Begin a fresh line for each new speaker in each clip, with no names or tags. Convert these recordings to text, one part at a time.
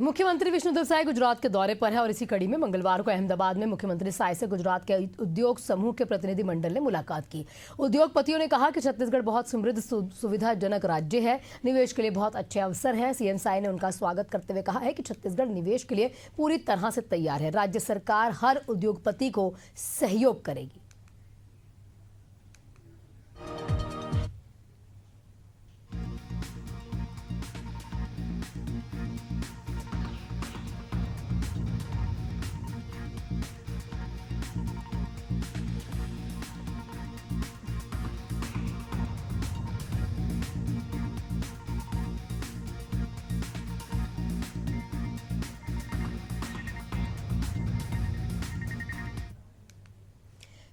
मुख्यमंत्री विष्णुदेव साय गुजरात के दौरे पर है और इसी कड़ी में मंगलवार को अहमदाबाद में मुख्यमंत्री साय से गुजरात के उद्योग समूह के प्रतिनिधि मंडल ने मुलाकात की। उद्योगपतियों ने कहा कि छत्तीसगढ़ बहुत समृद्ध सुविधाजनक राज्य है, निवेश के लिए बहुत अच्छे अवसर हैं। सीएम साय ने उनका स्वागत करते हुए कहा है कि छत्तीसगढ़ निवेश के लिए पूरी तरह से तैयार है। राज्य सरकार हर उद्योगपति को सहयोग करेगी।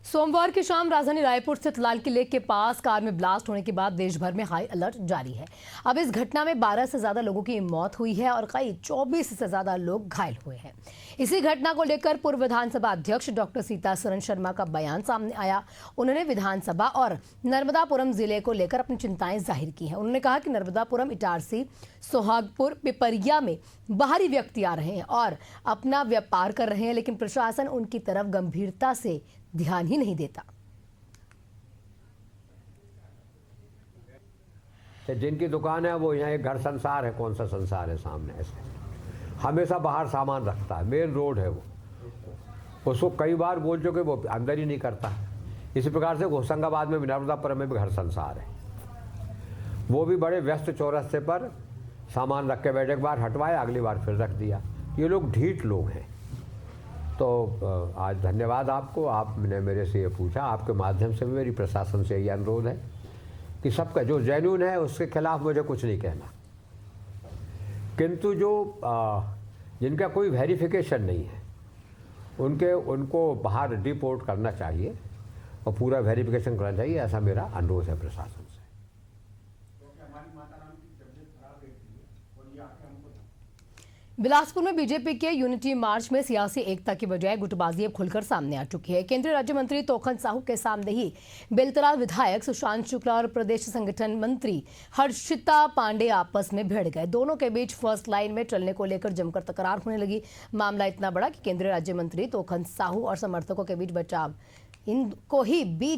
सोमवार की शाम राजधानी रायपुर स्थित लाल किले के पास कार में ब्लास्ट होने के बाद देश भर में हाई अलर्ट जारी है। अब इस घटना में 12 से ज्यादा लोगों की मौत हुई है और कई 24 से ज्यादा लोग घायल हुए हैं। इसी घटना को लेकर पूर्व विधानसभा अध्यक्ष डॉक्टर सीतासरन शर्मा का बयान सामने आया। उन्होंने विधानसभा और नर्मदापुरम जिले को लेकर अपनी चिंताएं जाहिर की हैं। उन्होंने कहा कि नर्मदापुरम, इटारसी, सोहागपुर, पिपरिया में बाहरी व्यक्ति आ रहे हैं और अपना व्यापार कर रहे हैं, लेकिन प्रशासन उनकी तरफ गंभीरता से ध्यान ही नहीं देता।
जिनकी दुकान है वो यहाँ एक घर संसार है, कौन सा संसार है सामने, ऐसे हमेशा बाहर सामान रखता है, मेन रोड है वो, उसको कई बार बोल चुके वो अंदर ही नहीं करता। इसी प्रकार से होशंगाबाद में, नर्मदापुरम में भी घर संसार है, वो भी बड़े व्यस्त चौरस्ते पर सामान रख के बैठे, एक बार हटवाया, अगली बार फिर रख दिया। ये लोग ढीठ लोग हैं। तो आज धन्यवाद आपको, आपने मेरे से ये पूछा। आपके माध्यम से भी मेरी प्रशासन से ये अनुरोध है कि सबका जो जेन्युइन है उसके खिलाफ मुझे कुछ नहीं कहना, किंतु जो जिनका कोई वेरिफिकेशन नहीं है उनको बाहर डिपोर्ट करना चाहिए और पूरा वेरिफिकेशन करना चाहिए, ऐसा मेरा अनुरोध है प्रशासन से।
बिलासपुर में बीजेपी के यूनिटी मार्च में सियासी एकता की बजाय गुटबाजी अब खुलकर सामने आ चुकी है। केंद्रीय राज्य मंत्री तोखन साहू के सामने ही बेलतरा विधायक सुशांत शुक्ला और प्रदेश संगठन मंत्री हर्षिता पांडे आपस में भिड़ गए। दोनों के बीच फर्स्ट लाइन में चलने को लेकर जमकर तकरार होने लगी। मामला इतना बड़ा कि केंद्रीय राज्य मंत्री तोखन साहू और समर्थकों के बीच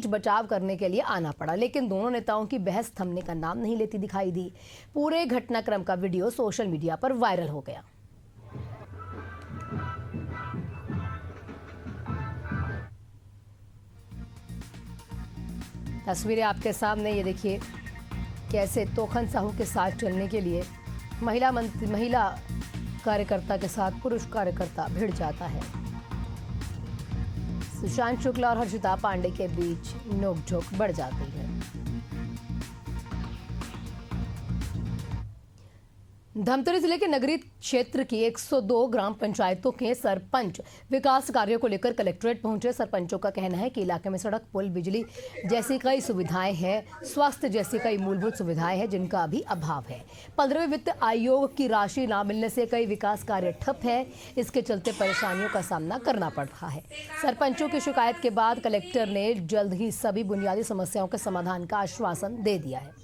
बचाव करने के लिए आना पड़ा, लेकिन दोनों नेताओं की बहस थमने का नाम नहीं लेती दिखाई दी। पूरे घटनाक्रम का वीडियो सोशल मीडिया पर वायरल हो गया। तस्वीरें आपके सामने, ये देखिए कैसे तोखन साहू के साथ चलने के लिए महिला कार्यकर्ता के साथ पुरुष कार्यकर्ता भिड़ जाता है। सुशांत शुक्ला और हर्षिता पांडे के बीच नोकझोंक बढ़ जाती है। धमतरी जिले के नगरीय क्षेत्र की 102 ग्राम पंचायतों के सरपंच विकास कार्यों को लेकर कलेक्ट्रेट पहुंचे। सरपंचों का कहना है कि इलाके में सड़क, पुल, बिजली जैसी कई सुविधाएं हैं, स्वास्थ्य जैसी कई मूलभूत सुविधाएं हैं जिनका अभी अभाव है। 15वें वित्त आयोग की राशि न मिलने से कई विकास कार्य ठप है। इसके चलते परेशानियों का सामना करना पड़ रहा है। सरपंचों की शिकायत के बाद कलेक्टर ने जल्द ही सभी बुनियादी समस्याओं के समाधान का आश्वासन दे दिया है।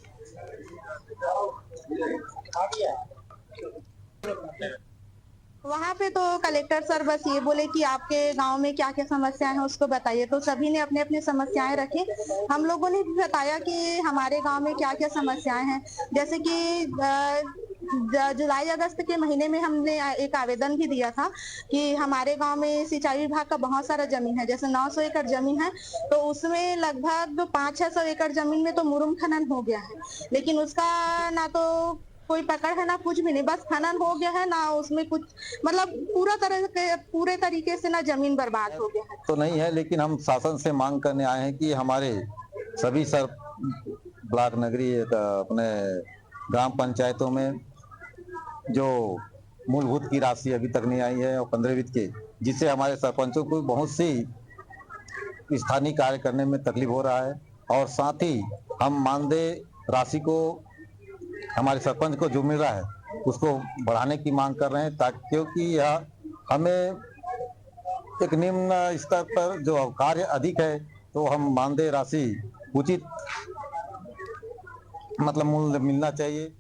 वहाँ पे तो कलेक्टर सर बस ये बोले कि आपके गांव में क्या क्या समस्याएं हैं उसको बताइए, तो सभी ने अपनी अपनी समस्याएं रखी। हम लोगों ने भी बताया कि हमारे गांव में क्या क्या समस्याएं हैं, जैसे कि जुलाई अगस्त के महीने में हमने एक आवेदन भी दिया था कि हमारे गांव में सिंचाई विभाग का बहुत सारा जमीन है, जैसे 900 एकड़ जमीन है, तो उसमें लगभग 500-600 एकड़ जमीन में तो मुरुम खनन हो गया है, लेकिन उसका ना तो कोई पकड़ है ना कुछ भी नहीं, बस खनन हो गया है ना उसमें कुछ, मतलब पूरे तरीके से ना जमीन बर्बाद हो गया है।
तो नहीं है, लेकिन हम शासन से मांग करने आए हैं कि हमारे सभी ब्लॉक, नगरीय, अपने ग्राम पंचायतों में जो मूलभूत की राशि अभी तक नहीं आई है और 15 वित्त के, जिससे हमारे सरपंचों को बहुत सी स्थानीय कार्य करने में तकलीफ हो रहा है, और साथ ही हम मानदेय राशि को हमारे सरपंच को जो मिल रहा है उसको बढ़ाने की मांग कर रहे हैं, ताकि क्योंकि यह हमें एक निम्न स्तर पर जो कार्य अधिक है तो हम मानदेय राशि उचित मतलब मूल्य मिलना चाहिए।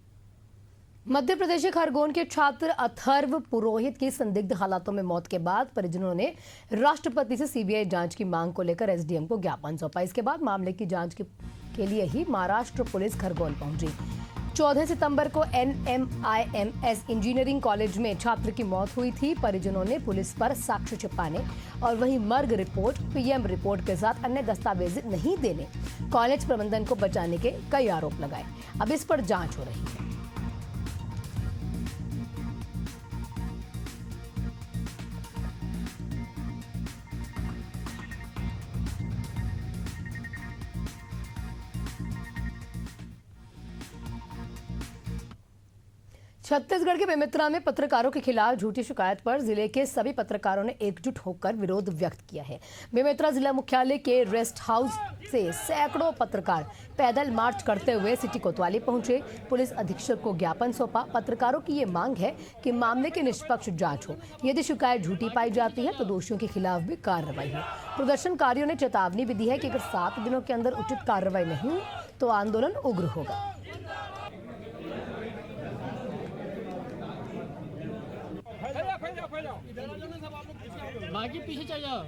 मध्य प्रदेश के खरगोन के छात्र अथर्व पुरोहित की संदिग्ध हालातों में मौत के बाद परिजनों ने राष्ट्रपति से सीबीआई जांच की मांग को लेकर एसडीएम को ज्ञापन सौंपा। इसके बाद मामले की जांच के लिए ही महाराष्ट्र पुलिस खरगोन पहुंची। 14 सितंबर को NMIMS इंजीनियरिंग कॉलेज में छात्र की मौत हुई थी। परिजनों ने पुलिस पर साक्ष्य छिपाने और वहीं मर्ग रिपोर्ट, PM रिपोर्ट के साथ अन्य दस्तावेज नहीं देने, कॉलेज प्रबंधन को बचाने के कई आरोप लगाए। अब इस पर जांच हो रही है। छत्तीसगढ़ के बेमेतरा में पत्रकारों के खिलाफ झूठी शिकायत पर जिले के सभी पत्रकारों ने एकजुट होकर विरोध व्यक्त किया है। बेमेतरा जिला मुख्यालय के रेस्ट हाउस से सैकड़ों पत्रकार पैदल मार्च करते हुए सिटी कोतवाली पहुंचे। पुलिस अधीक्षक को ज्ञापन सौंपा। पत्रकारों की ये मांग है कि मामले की निष्पक्ष जांच हो। यदि शिकायत झूठी पाई जाती है तो दोषियों के खिलाफ भी कार्रवाई हो। प्रदर्शनकारियों ने चेतावनी भी दी है कि अगर 7 दिनों के अंदर उचित कार्रवाई नहीं हुई तो आंदोलन उग्र होगा।
बाकी पीछे चल जाओ।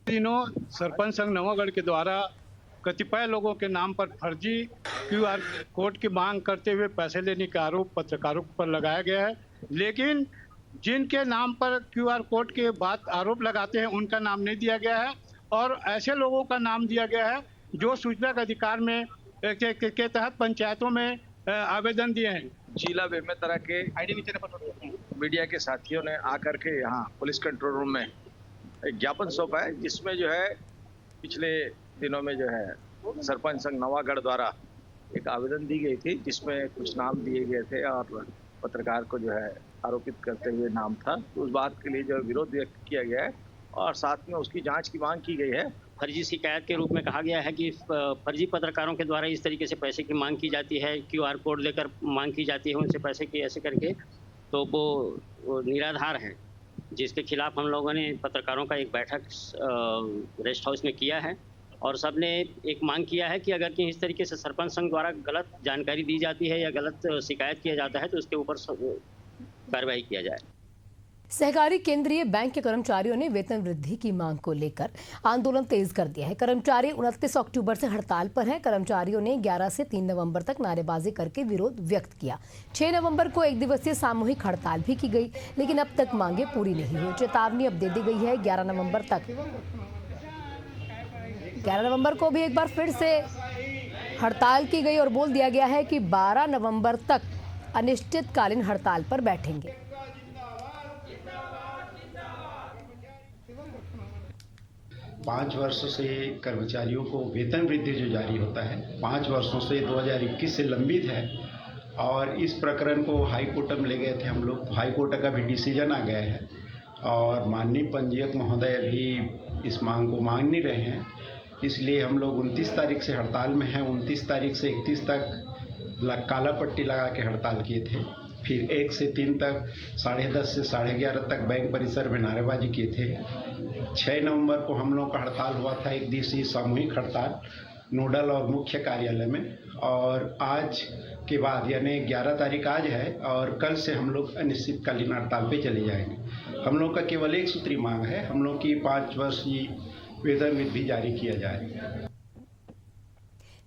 दिनों सरपंच संघ नवागढ़ के द्वारा कतिपय लोगों के नाम पर फर्जी QR कोड की मांग करते हुए पैसे लेने का आरोप पत्रकारों पर लगाया गया है, लेकिन जिनके नाम पर QR कोड के बाद आरोप लगाते हैं उनका नाम नहीं दिया गया है और ऐसे लोगों का नाम दिया गया है जो सूचना के अधिकार में के तहत पंचायतों में आवेदन दिए हैं।
जिला बेमेतरा के मीडिया के साथियों ने आकर के यहाँ पुलिस कंट्रोल रूम में एक ज्ञापन सौंपा है, जिसमें जो है पिछले दिनों में जो है सरपंच संघ नवागढ़ द्वारा एक आवेदन दी गई थी, जिसमें कुछ नाम दिए गए थे और पत्रकार को जो है आरोपित करते हुए नाम था। तो उस बात के लिए जो विरोध व्यक्त किया गया है और साथ में उसकी जांच की मांग की गई है।
फर्जी शिकायत के रूप में कहा गया है कि फर्जी पत्रकारों के द्वारा इस तरीके से पैसे की मांग की जाती है, QR कोड लेकर मांग की जाती है उनसे पैसे की, ऐसे करके तो वो निराधार है, जिसके खिलाफ हम लोगों ने पत्रकारों का एक बैठक रेस्ट हाउस में किया है और सबने एक मांग किया है कि अगर इस तरीके से सरपंच संघ द्वारा गलत जानकारी दी जाती है या गलत शिकायत किया जाता है तो उसके ऊपर कार्रवाई किया जाए।
सहकारी केंद्रीय बैंक के कर्मचारियों ने वेतन वृद्धि की मांग को लेकर आंदोलन तेज कर दिया है। कर्मचारी 29 अक्टूबर से हड़ताल पर हैं। कर्मचारियों ने 11 से 3 नवंबर तक नारेबाजी करके विरोध व्यक्त किया। 6 नवंबर को एक दिवसीय सामूहिक हड़ताल भी की गई, लेकिन अब तक मांगे पूरी नहीं हुई। चेतावनी अब दे दी गई है 11 नवंबर तक। 11 नवंबर को भी एक बार फिर से हड़ताल की गई और बोल दिया गया है कि 12 नवंबर तक अनिश्चितकालीन हड़ताल पर बैठेंगे।
पाँच वर्षों से कर्मचारियों को वेतन वृद्धि जो जारी होता है 5 वर्षों से 2021 से लंबित है और इस प्रकरण को हाई कोर्ट में ले गए थे हम लोग। हाई कोर्ट का भी डिसीजन आ गया है और माननीय पंजीयक महोदय भी इस मांग को मान नहीं रहे हैं, इसलिए हम लोग 29 तारीख से हड़ताल में हैं। 29 तारीख से 31 तक काला पट्टी लगा के हड़ताल किए थे, फिर 1 से 3 तक 10:30 से 11:30 तक बैंक परिसर में नारेबाजी किए थे। 6 नवंबर को हम लोग का हड़ताल हुआ था, एक दिवसीय सामूहिक हड़ताल नोडल और मुख्य कार्यालय में, और आज के बाद यानी 11 तारीख आज है और कल से हम लोग अनिश्चितकालीन हड़ताल पे चले जाएंगे। हम लोग का केवल एक सूत्री मांग है, हम लोग की 5 वर्ष की वेतन वृद्धि जारी किया जाए।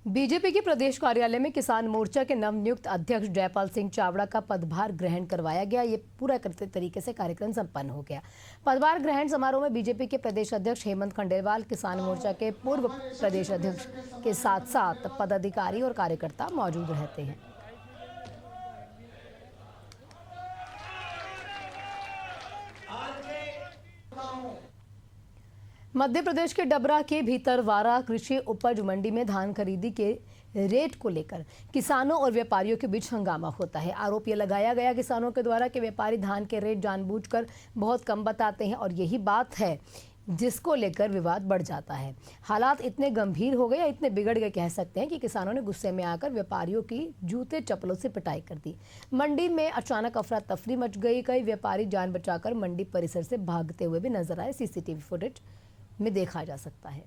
बीजेपी के प्रदेश कार्यालय में किसान मोर्चा के नवनियुक्त अध्यक्ष जयपाल सिंह चावड़ा का पदभार ग्रहण करवाया गया। ये पूरा करते तरीके से कार्यक्रम संपन्न हो गया। पदभार ग्रहण समारोह में बीजेपी के प्रदेश अध्यक्ष हेमंत खंडेलवाल, किसान मोर्चा के पूर्व प्रदेश अध्यक्ष के साथ साथ पदाधिकारी और कार्यकर्ता मौजूद रहते हैं। मध्य प्रदेश के डबरा के भीतरवारा कृषि उपज मंडी में धान खरीदी के रेट को लेकर किसानों और व्यापारियों के बीच हंगामा होता है। आरोप ये लगाया गया किसानों के द्वारा कि व्यापारी धान के रेट जानबूझकर बहुत कम बताते हैं और यही बात है जिसको लेकर विवाद बढ़ जाता है। हालात इतने गंभीर हो गए या इतने बिगड़ गए कह सकते हैं कि किसानों ने गुस्से में आकर व्यापारियों की जूते चप्पलों से पिटाई कर दी। मंडी में अचानक अफरा तफरी मच गई। कई व्यापारी जान बचाकर मंडी परिसर से भागते हुए भी नजर आए। CCTV फुटेज में देखा जा सकता है।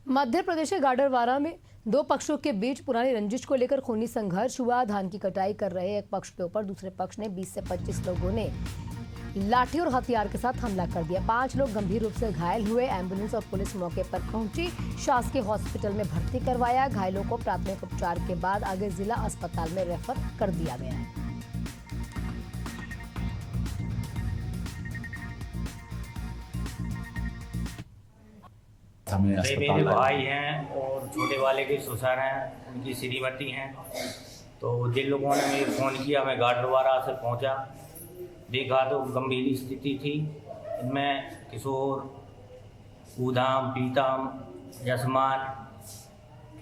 मध्य प्रदेश के गाडरवारा में दो पक्षों के बीच पुरानी रंजिश को लेकर खूनी संघर्ष हुआ। धान की कटाई कर रहे एक पक्ष के ऊपर दूसरे पक्ष ने 20 से 25 लोगों ने लाठी और हथियार के साथ हमला कर दिया। 5 लोग गंभीर रूप से घायल हुए। एम्बुलेंस और पुलिस मौके पर पहुंची, शासकीय हॉस्पिटल में भर्ती करवाया। घायलों को प्राथमिक उपचार के बाद आगे जिला अस्पताल में रेफर कर दिया गया है।
मेरे भाई हैं और छोटे वाले के ससुर हैं, उनकी श्रीमती हैं। तो जिन लोगों ने मुझे फ़ोन किया, मैं गाडरवारा से पहुंचा, देखा तो गंभीर स्थिति थी। इनमें किशोर, ऊधाम, पीतम, यशमान,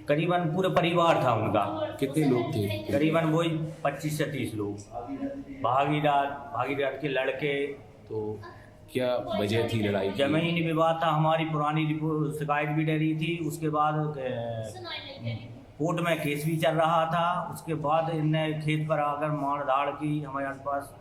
करीबन पूरे परिवार था उनका।
कितने लोग थे?
करीबन वही 25 से 30 लोग। भागीदार के लड़के।
तो क्या वजह थी लड़ाई की?
जमीनी विवाद था, हमारी पुरानी शिकायत भी डरी थी। उसके बाद कोर्ट में केस भी चल रहा था। उसके बाद इनने खेत पर आकर मार धाड़ की, हमारे आसपास